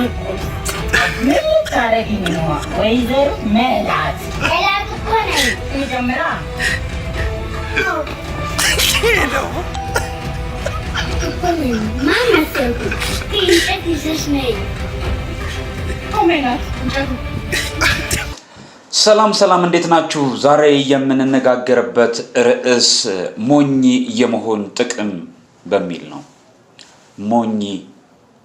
ማርቆስ ምን ታረጊኝ ነው ወይዘሮ ሜላት? ሜላት እኮ ነኝ መጀመሪያ ሰላም ሰላም፣ እንዴት ናችሁ? ዛሬ የምንነጋገርበት ርዕስ ሞኝ የመሆን ጥቅም በሚል ነው። ሞኝ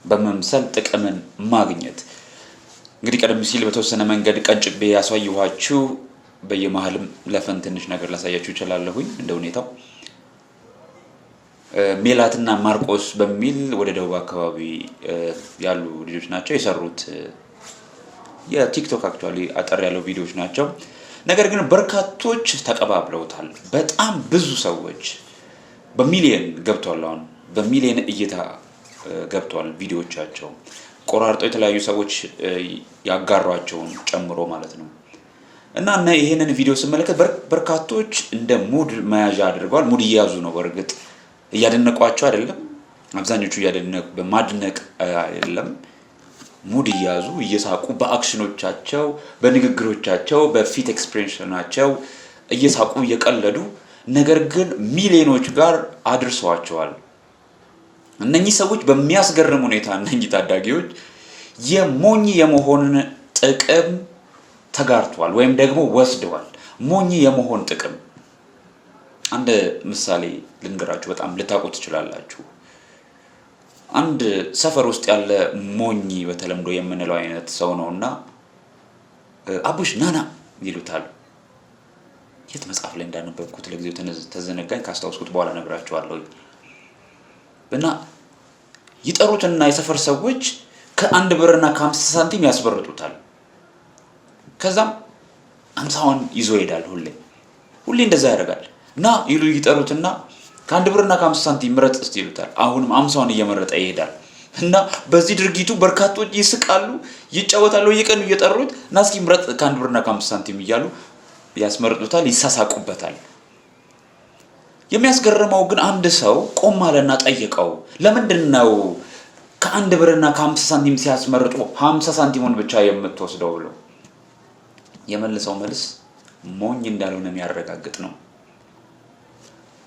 በመምሰል ጥቅምን ማግኘት። እንግዲህ ቀደም ሲል በተወሰነ መንገድ ቀንጭቤ ያሳየኋችሁ፣ በየመሃልም ለፈን ትንሽ ነገር ላሳያችሁ እችላለሁኝ እንደ ሁኔታው። ሜላትና ማርቆስ በሚል ወደ ደቡብ አካባቢ ያሉ ልጆች ናቸው የሰሩት የቲክቶክ አክቹአሊ አጠር ያለው ቪዲዮዎች ናቸው። ነገር ግን በርካቶች ተቀባብለውታል። በጣም ብዙ ሰዎች በሚሊየን ገብቷል። አሁን በሚሊየን እይታ ገብቷል ቪዲዮዎቻቸው ቆራርጠው የተለያዩ ሰዎች ያጋሯቸውን ጨምሮ ማለት ነው። እና ይሄንን ቪዲዮ ስመለከት በርካቶች እንደ ሙድ መያዣ አድርገዋል። ሙድ እየያዙ ነው። በእርግጥ እያደነቋቸው አይደለም። አብዛኞቹ እያደነቁ በማድነቅ አይደለም። ሙድ እያዙ እየሳቁ በአክሽኖቻቸው፣ በንግግሮቻቸው፣ በፊት ኤክስፕሬሽናቸው እየሳቁ እየቀለዱ ነገር ግን ሚሊዮኖች ጋር አድርሰዋቸዋል። እነኚህ ሰዎች በሚያስገርም ሁኔታ እነኚህ ታዳጊዎች የሞኝ የመሆንን ጥቅም ተጋርተዋል ወይም ደግሞ ወስደዋል። ሞኝ የመሆን ጥቅም አንድ ምሳሌ ልንገራችሁ፣ በጣም ልታውቁት ትችላላችሁ። አንድ ሰፈር ውስጥ ያለ ሞኝ በተለምዶ የምንለው አይነት ሰው ነውና አቡሽ ናና ይሉታል። የት መጽሐፍ ላይ እንዳነበብኩት ለጊዜው ተዘነጋኝ፣ ካስታውስኩት በኋላ ነግራችኋለሁ። እና ይጠሩትና የሰፈር ሰዎች ከ1 ብርና ከ50 ሳንቲም ያስበርጡታል። ከዛም 50ውን ይዞ ይሄዳል። ሁሌ እንደዛ ያደርጋል። እና ይጠሩትና ከ1 ብርና ከ50 ሳንቲም ምረጥ እስቲ ይሉታል። አሁንም 50ውን እየመረጠ ይሄዳል። እና በዚህ ድርጊቱ በርካቶች ይስቃሉ፣ ይጫወታሉ። የቀኑ እየጠሩት እና እስኪ ምረጥ ከ1 ብርና ከ50 ሳንቲም እያሉ ያስመርጡታል፣ ይሳሳቁበታል። የሚያስገርመው ግን አንድ ሰው ቆም አለና ጠየቀው፣ ለምንድን ነው ከ1 ብርና ከ50 ሳንቲም ሲያስመርጡ 50 ሳንቲሙን ብቻ የምትወስደው ብሎ። የመለሰው መልስ ሞኝ እንዳልሆነ የሚያረጋግጥ ነው።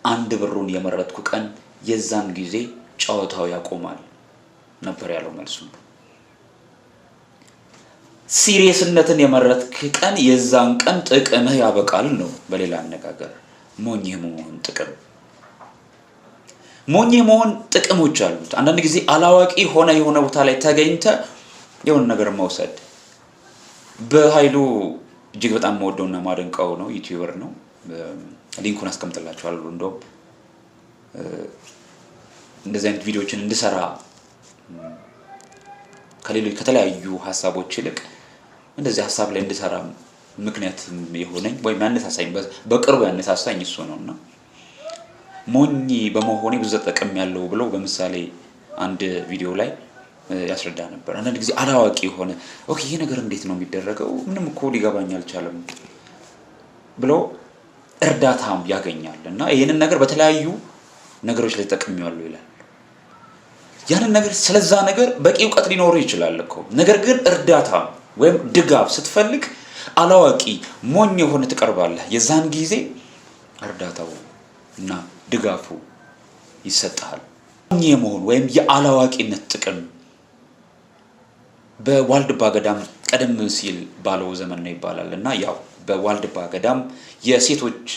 1 ብሩን የመረጥኩ ቀን የዛን ጊዜ ጨዋታው ያቆማል ነበር ያለው መልሱ። ሲሪየስነትን የመረጥክ ቀን የዛን ቀን ጥቅምህ ያበቃል ነው። በሌላ አነጋገር ሞኝ የመሆን ጥቅም። ሞኝ የመሆን ጥቅሞች አሉት። አንዳንድ ጊዜ አላዋቂ ሆነ የሆነ ቦታ ላይ ተገኝተ የሆነ ነገር መውሰድ። በኃይሉ እጅግ በጣም መወደውና ማደንቀው ነው፣ ዩቲዩበር ነው። ሊንኩን አስቀምጥላችኋለሁ። እንደውም እንደዚህ አይነት ቪዲዮዎችን እንድሰራ ከተለያዩ ሀሳቦች ይልቅ እንደዚህ ሀሳብ ላይ እንድሰራ ምክንያት የሆነኝ ወይም ያነሳሳኝ በቅርቡ ያነሳሳኝ እሱ ነውና ሞኝ በመሆኔ ብዙ ተጠቅም ያለው ብሎ በምሳሌ አንድ ቪዲዮ ላይ ያስረዳ ነበር። አንዳንድ ጊዜ አላዋቂ የሆነ ኦኬ ይሄ ነገር እንዴት ነው የሚደረገው ምንም እኮ ሊገባኝ አልቻለም ብሎ እርዳታም ያገኛል። እና ይሄንን ነገር በተለያዩ ነገሮች ላይ ተጠቅሜዋለሁ ይላል። ያንን ነገር ስለዛ ነገር በቂ እውቀት ሊኖር ይችላል እኮ፣ ነገር ግን እርዳታ ወይም ድጋፍ ስትፈልግ አላዋቂ ሞኝ የሆነ ትቀርባለህ። የዛን ጊዜ እርዳታው እና ድጋፉ ይሰጣል። ሞኝ የመሆን ወይም የአላዋቂነት ጥቅም በዋልድባ ገዳም ቀደም ሲል ባለው ዘመን ነው ይባላል። እና ያው በዋልድባ ገዳም የሴቶች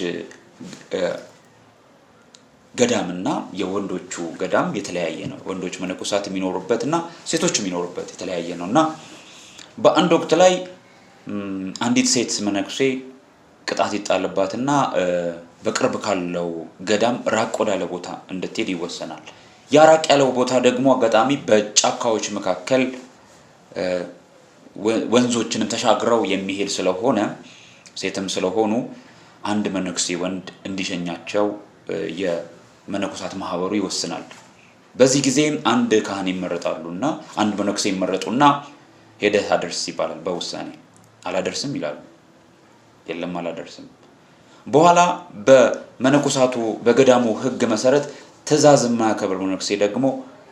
ገዳምና የወንዶቹ ገዳም የተለያየ ነው። ወንዶች መነኮሳት የሚኖሩበትና ሴቶች የሚኖሩበት የተለያየ ነው። እና በአንድ ወቅት ላይ አንዲት ሴት መነኩሴ ቅጣት ይጣልባትና በቅርብ ካለው ገዳም ራቅ ወዳለ ቦታ እንድትሄድ ይወሰናል። ያ ራቅ ያለው ቦታ ደግሞ አጋጣሚ በጫካዎች መካከል ወንዞችንም ተሻግረው የሚሄድ ስለሆነ ሴትም ስለሆኑ አንድ መነኩሴ ወንድ እንዲሸኛቸው የመነኮሳት ማህበሩ ይወስናል። በዚህ ጊዜ አንድ ካህን ይመረጣሉና አንድ መነኩሴ ይመረጡና ሄደህ አደርስ ይባላል። በውሳኔ አላደርስም ይላሉ። የለም አላደርስም። በኋላ በመነኮሳቱ በገዳሙ ሕግ መሰረት ትእዛዝ የማያከብር መነኩሴ ደግሞ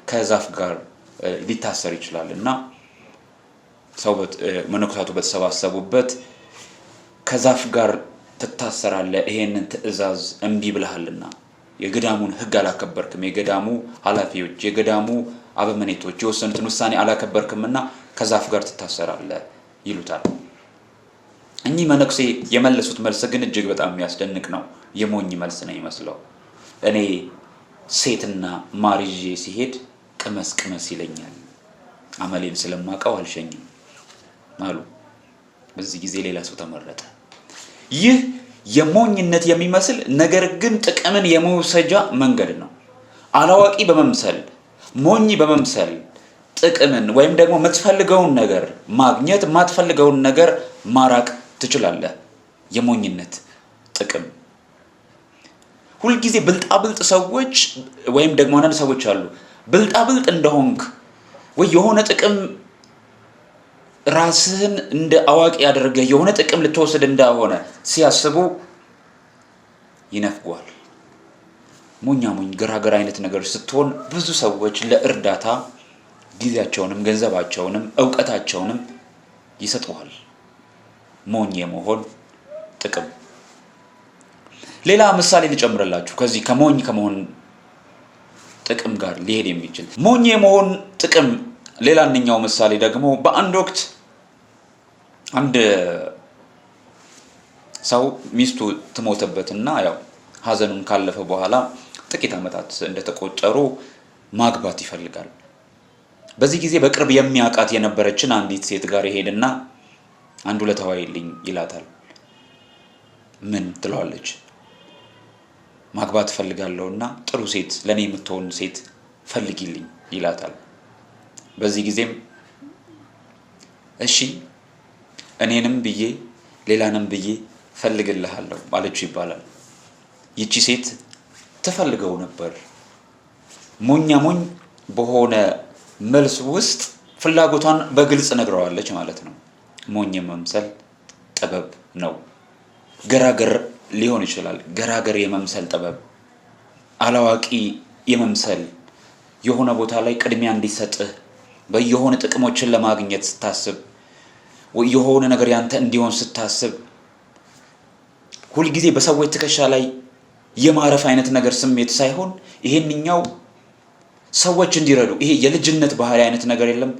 ከዛፍ ጋር ሊታሰር ይችላል እና መነኮሳቱ በተሰባሰቡበት ከዛፍ ጋር ትታሰራለህ ይሄንን ትእዛዝ እምቢ ብለሃልና የገዳሙን ሕግ አላከበርክም የገዳሙ ኃላፊዎች የገዳሙ አበመኔቶች የወሰኑትን ውሳኔ አላከበርክምና ከዛፍ ጋር ትታሰራለህ ይሉታል። እኚህ መነኩሴ የመለሱት መልስ ግን እጅግ በጣም የሚያስደንቅ ነው። የሞኝ መልስ ነው ይመስለው። እኔ ሴትና ማር ይዤ ሲሄድ ቅመስ ይለኛል አመሌን ስለማውቀው አልሸኝም አሉ። በዚህ ጊዜ ሌላ ሰው ተመረጠ። ይህ የሞኝነት የሚመስል ነገር ግን ጥቅምን የመውሰጃ መንገድ ነው። አላዋቂ በመምሰል ሞኝ በመምሰል ጥቅምን ወይም ደግሞ የምትፈልገውን ነገር ማግኘት የማትፈልገውን ነገር ማራቅ ትችላለህ። የሞኝነት ጥቅም ሁልጊዜ ብልጣብልጥ ሰዎች ወይም ደግሞ አንዳንድ ሰዎች አሉ ብልጣብልጥ እንደሆንክ ወይ የሆነ ጥቅም ራስህን እንደ አዋቂ ያደርገህ የሆነ ጥቅም ልትወስድ እንደሆነ ሲያስቡ ይነፍጓል። ሞኝ ገራገር አይነት ነገር ስትሆን ብዙ ሰዎች ለእርዳታ ጊዜያቸውንም ገንዘባቸውንም ዕውቀታቸውንም ይሰጡሃል። ሞኝ የመሆን ጥቅም። ሌላ ምሳሌ ልጨምርላችሁ ከዚህ ከሞኝ ከመሆን ጥቅም ጋር ሊሄድ የሚችል ሞኝ የመሆን ጥቅም። ሌላኛው ምሳሌ ደግሞ በአንድ ወቅት አንድ ሰው ሚስቱ ትሞተበትና ያው ሀዘኑን ካለፈ በኋላ ጥቂት ዓመታት እንደተቆጠሩ ማግባት ይፈልጋል። በዚህ ጊዜ በቅርብ የሚያውቃት የነበረችን አንዲት ሴት ጋር ይሄድና አንድ ውለታ ዋይልኝ ይላታል። ምን ትለዋለች? ማግባት ፈልጋለሁና ጥሩ ሴት ለኔ የምትሆን ሴት ፈልጊልኝ ይላታል። በዚህ ጊዜም እሺ እኔንም ብዬ ሌላንም ብዬ ፈልግልሃለሁ ማለችው ይባላል። ይቺ ሴት ትፈልገው ነበር። ሞኝ በሆነ መልስ ውስጥ ፍላጎቷን በግልጽ ነግረዋለች ማለት ነው። ሞኝ መምሰል ጥበብ ነው። ገራገር ሊሆን ይችላል። ገራገር የመምሰል ጥበብ፣ አላዋቂ የመምሰል የሆነ ቦታ ላይ ቅድሚያ እንዲሰጥህ በየሆነ ጥቅሞችን ለማግኘት ስታስብ የሆነ ነገር ያንተ እንዲሆን ስታስብ ሁልጊዜ በሰዎች ትከሻ ላይ የማረፍ አይነት ነገር ስሜት ሳይሆን ይሄንኛው ሰዎች እንዲረዱ ይሄ የልጅነት ባህሪ አይነት ነገር የለም።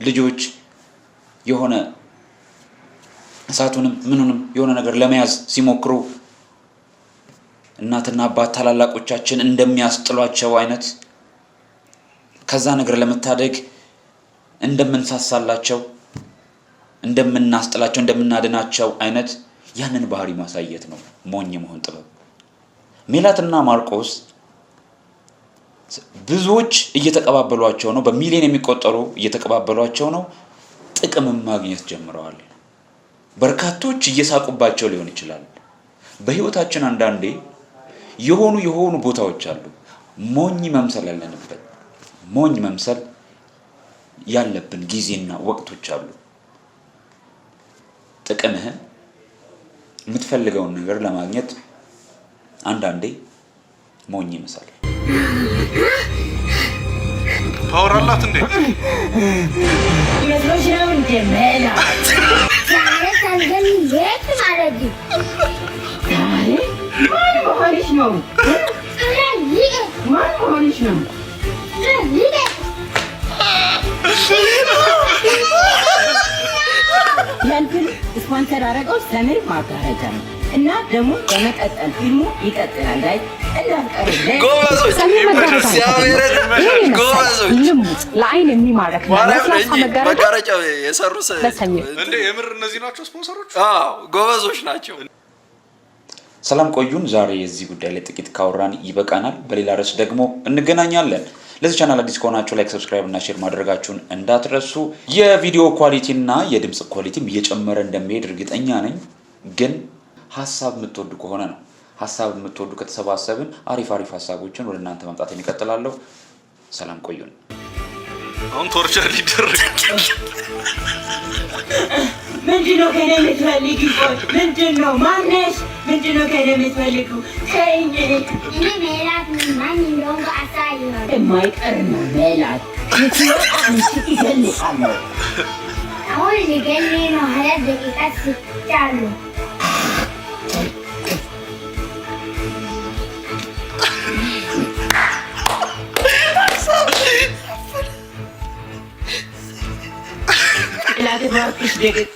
ልጆች የሆነ እሳቱንም ምኑንም የሆነ ነገር ለመያዝ ሲሞክሩ እናትና አባት ታላላቆቻችን እንደሚያስጥሏቸው አይነት ከዛ ነገር ለመታደግ እንደምንሳሳላቸው እንደምናስጥላቸው እንደምናድናቸው አይነት ያንን ባህሪ ማሳየት ነው ሞኝ መሆን ጥበብ። ሜላትና ማርቆስ ብዙዎች እየተቀባበሏቸው ነው። በሚሊዮን የሚቆጠሩ እየተቀባበሏቸው ነው። ጥቅም ማግኘት ጀምረዋል። በርካቶች እየሳቁባቸው ሊሆን ይችላል። በህይወታችን አንዳንዴ የሆኑ ቦታዎች አሉ ሞኝ መምሰል ያለንበት ሞኝ መምሰል ያለብን ጊዜና ወቅቶች አሉ። ጥቅምህን የምትፈልገውን ነገር ለማግኘት አንዳንዴ ሞኝ ይመስላል። ፓወር አላት እንዴ? የሎሽ ነው እንዴ? መላ ታንገን የት ማረግ ታሪ ማን ሆነሽ ነው? ማን ሆነሽ ነው? ያንተን ስፖንሰር አረጋው ሰሜን ማጋራጃ ነው እና ደግሞ በመቀጠል ፊልሙ ይቀጥላል። ጋይ እንዳትቀሩ። ጎበዞች ልሙጥ ለአይን የሚማረክ መጋረጃ የሰሩት እንዴ የምር እነዚህ ናቸው ስፖንሰሮች? አዎ ጎበዞች ናቸው። ሰላም ቆዩን። ዛሬ የዚህ ጉዳይ ላይ ጥቂት ካወራን ይበቃናል። በሌላ ርዕስ ደግሞ እንገናኛለን። ለዚህ ቻናል አዲስ ከሆናችሁ ላይክ፣ ሰብስክራይብ እና ሼር ማድረጋችሁን እንዳትረሱ። የቪዲዮ ኳሊቲ እና የድምጽ ኳሊቲም እየጨመረ እንደሚሄድ እርግጠኛ ነኝ። ግን ሀሳብ የምትወዱ ከሆነ ነው። ሀሳብ የምትወዱ ከተሰባሰብን አሪፍ ሀሳቦችን ወደ እናንተ ማምጣት እንቀጥላለሁ። ሰላም ቆዩን። አሁን ቶርቸር ሊደረግ ምንድነው ከኔ የምትፈልጊው? ምንድነው ማነሽ? ምንድነው ከኔ የምትፈልጊው? ከእኔ ሜላት ማን እንደሆነ አሳይኝ። የማይቀር ነው ሜላት። አንቺ ይገልጻል። አሁን ሊገኝ ነው 20 ደቂቃ ስጫለሁ። لا تبغى تشتغل